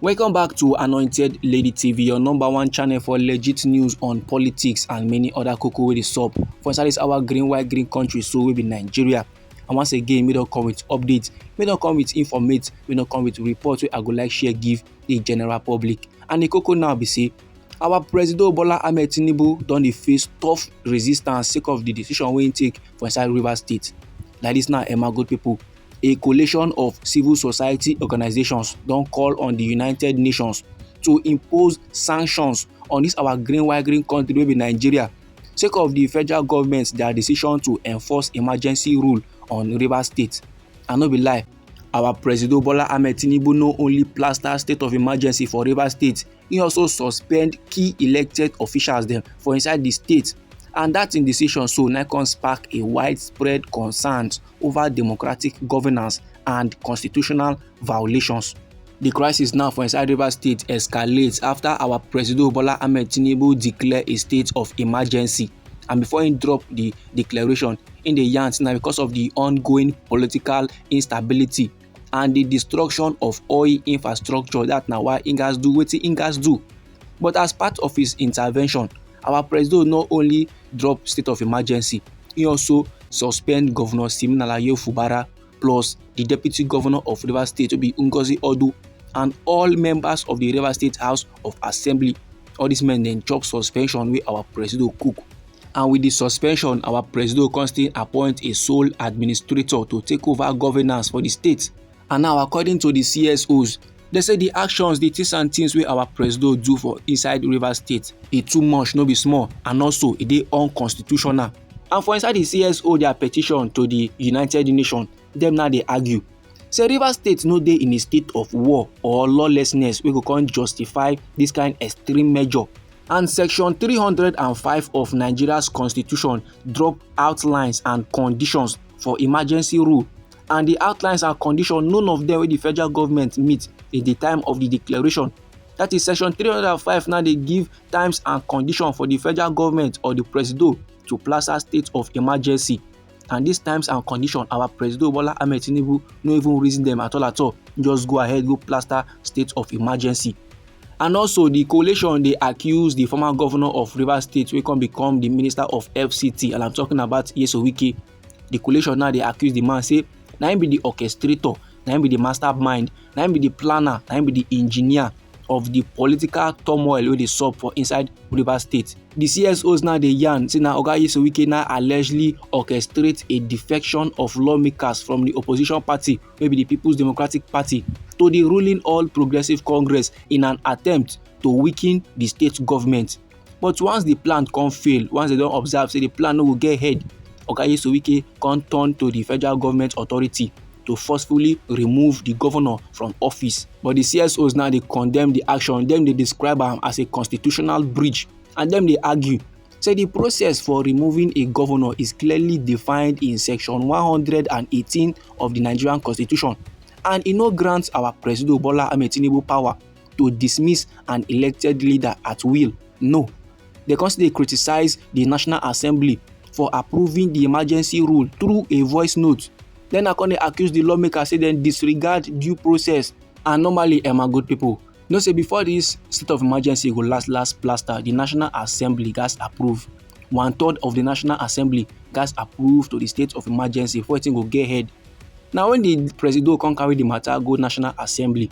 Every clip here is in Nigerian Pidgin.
Welcome back to Anointed Lady TV, your number one channel for legit news on politics and many other koko wey dey sup for inside this our green white green country so we be Nigeria. And once again, we don come with updates, we don come with informate, we don come with reports wey I go like share give the general public. And the koko now be say our President Bola Ahmed Tinubu don dey face tough resistance sake of the decision wey he take for inside Rivers State. Like this now, good people. A coalition of civil society organizations don call on the United Nations to impose sanctions on this our green white green country wey be Nigeria sake of the federal government their decision to enforce emergency rule on Rivers State. And no be lie, our President Bola Ahmed Tinubu no only plaster state of emergency for Rivers State, he also suspend key elected officials dem for inside the state. And that indecision so na come spark a widespread concerns over democratic governance and constitutional violations. The crisis now for inside Rivers State escalates after our President Bola Ahmed Tinubu declare a state of emergency. And before he drop the declaration in the yarn now because of the ongoing political instability and the destruction of oil infrastructure, that now why he gats do wetin he gats do. But as part of his intervention, our president not only drop state of emergency, he also suspend Governor Siminalayi Fubara plus the deputy governor of Rivers State to be Ngozi Odu and all members of the Rivers State House of Assembly. All these men then chop suspension wey our president cook. And with the suspension, our president constantly appoint a sole administrator to take over governance for the state. And now according to the CSOs, they say the actions, the things and things wey our president do for inside Rivers State, e too much, no be small, and also e dey unconstitutional. And for inside the CSO their petition to the United Nations, dem now dey argue say Rivers State no dey in a state of war or lawlessness wey go come justify this kind extreme measure. And section 305 of Nigeria's constitution drop outlines and conditions for emergency rule. And the outlines and conditions, none of them wey the federal government meet at the time of the declaration. That is section 305 now they give times and conditions for the federal government or the president to plaster state of emergency. And these times and conditions, our President Bola Ahmed Tinubu no even reason them at all. Just go ahead, go plaster state of emergency. And also the coalition, they accuse the former governor of Rivers State wey come become the minister of FCT, and I'm talking about Nyesom Wike. The coalition now they accuse the man say na him be the orchestrator, na him be the mastermind, na him be the planner, na him be the engineer of the political turmoil wey dey sup for inside Rivers State. The CSOs now dey yarn say na Oga Nyesom Wike now allegedly orchestrate a defection of lawmakers from the opposition party, wey be the People's Democratic Party, to the ruling All Progressive Congress in an attempt to weaken the state government. But once the plan come fail, once they don observe say the plan no go get head, Oga Nyesom Wike come turn to the federal government authority to forcefully remove the governor from office. But the CSOs now they condemn the action, them they describe am as a constitutional breach, and them they argue say the process for removing a governor is clearly defined in section 118 of the Nigerian Constitution, and it no grants our President Bola Ahmed Tinubu power to dismiss an elected leader at will. No, they constantly criticize the National Assembly for approving the emergency rule through a voice note. Then I can accuse the lawmakers say then disregard due process. And normally, good people, no say before this state of emergency go last plaster, the National Assembly gas approve. 1/3 of the National Assembly gas approve to the state of emergency before it go get head. Now when the president can carry the matter go National Assembly,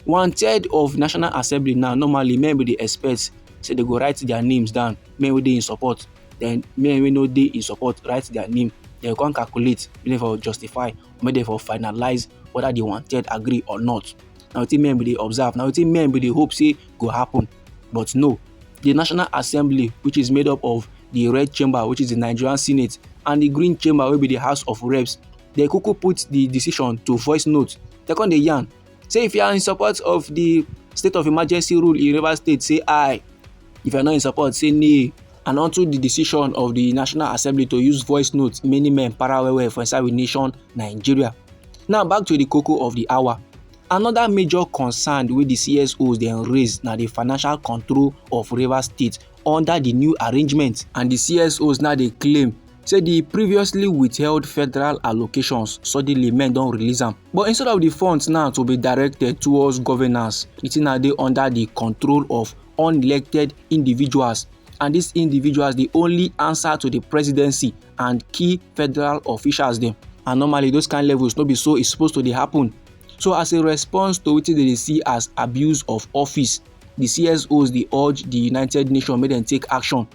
1/3 of National Assembly now normally men wey dey expect say they go write their names down, men wey dey in support, then men wey no dey in support write their name. They can't calculate, maybe for justify, maybe for finalize whether they wanted agree or not. Now it's men they observe, now it's men they hope say go happen. But no, the National Assembly, which is made up of the red chamber, which is the Nigerian Senate, and the green chamber will be the House of Reps, they could put the decision to voice note. They can the yarn. Say if you are in support of the state of emergency rule in Rivers State, say aye. If you are not in support, say nay. And onto the decision of the National Assembly to use voice notes, many men parallel for inside with nation Nigeria. Now back to the cocoa of the hour. Another major concern with the CSOs then raised now the financial control of Rivers State under the new arrangement. And the CSOs now they claim say the previously withheld federal allocations suddenly men don release am, but instead of the funds now to be directed towards governance, the thing now dey under the control of unelected individuals, and these individuals dey only answer to the presidency and key federal officials dem, and normally those kind levels no be so e suppose to dey happen. So as a response to wetin dem dey see as abuse of office, the CSOs dey urge the United Nations make dem take action.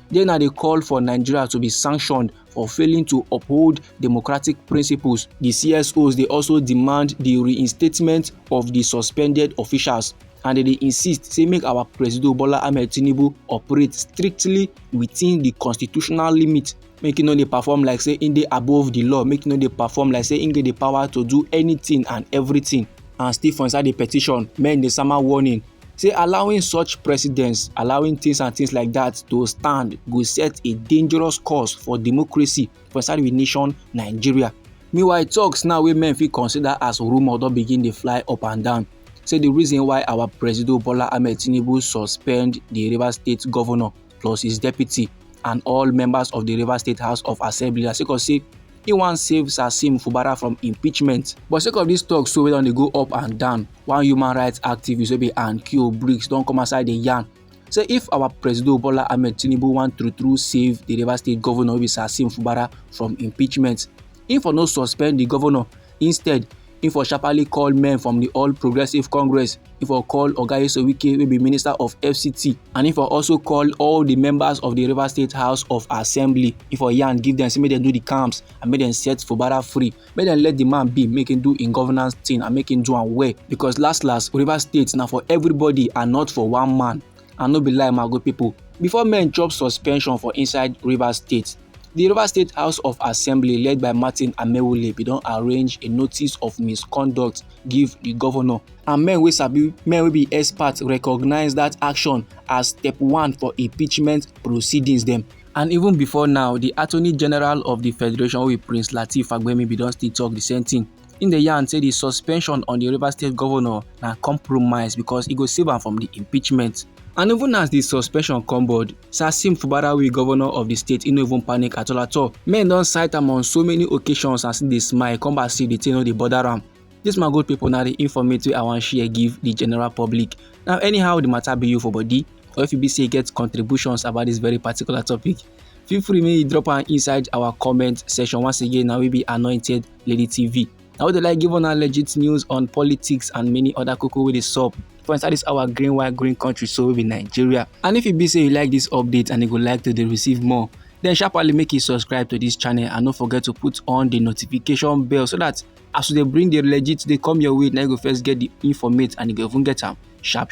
They now dey call for Nigeria to be sanctioned for failing to uphold democratic principles. The CSOs dey also demand the reinstatement of the suspended officials, and they dey insist say make our President Bola Ahmed Tinubu operate strictly within the constitutional limit, make e no dey perform like say im dey above the law, make e no dey perform like say im get the power to do anything and everything. And still for inside the petition, men dey sama warning say allowing such precedents, allowing things and things like that to stand go set a dangerous course for democracy for inside the nation Nigeria. Meanwhile, talks now wey men fit consider as rumour don begin dey fly up and down. Say the reason why our President Bola Ahmed Tinubu suspend the Rivers State Governor plus his deputy and all members of the Rivers State House of Assembly na sake of say he wan save Sasim Fubara from impeachment. But sake of dis talk so wey don dey go up and down, one human rights activist wey be Ankyo Briggs don come outside dey yarn say if our President Bola Ahmed Tinubu wan true save the Rivers State Governor wey be Sasim Fubara from impeachment, im for no suspend the governor. Instead, im for sharparly call men from the All Progressive Congress, im for call Oga Nyesom Wike wey be Minister of FCT, and im for also call all the members of the Rivers State House of Assembly. Im for yarn give dem say make dem do the calms and make dem set Fubara free, make dem let the man be, make him do im governance thing and make him do am well, because last Rivers State na for everybody and not for one man. And no be lie my good people, before men chop suspension for inside Rivers State, the Rivers State House of Assembly led by Martin Amewule bin don arrange a notice of misconduct give the governor, and men wey be experts recognize that action as step 1 for impeachment proceedings dem. And even before now, the Attorney General of the Federation wey be Prince Lateef Fagbemi bin don still talk the same thing. In the yarn say the suspension on the Rivers State Governor na compromise because e go save am from the impeachment. And even as the suspension come board, Sasim Fubara wey governor of the state, e no even panic at all. Men don cite am on so many occasions and still dey smile, come back see the thing no dey bother am. This my good people na the informate wey I wan share give the general public. Now anyhow the matter be you for body, or if you be say you get contributions about this very particular topic, feel free make you drop am inside our comment section. Once again, na we be Anointed Lady TV. Now we dey like give una legit news on politics and many other koko wey dey sup for inside this our green country so we be Nigeria. And if you be say you like this update and you go like to dey receive more, then sharparly make you subscribe to this channel and don't forget to put on the notification bell so that as they bring the legit they come your way, now you go first get the informate and you go even get am sharp.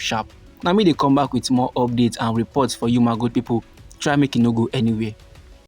Now me they come back with more updates and reports for you my good people. Try make it no go anywhere.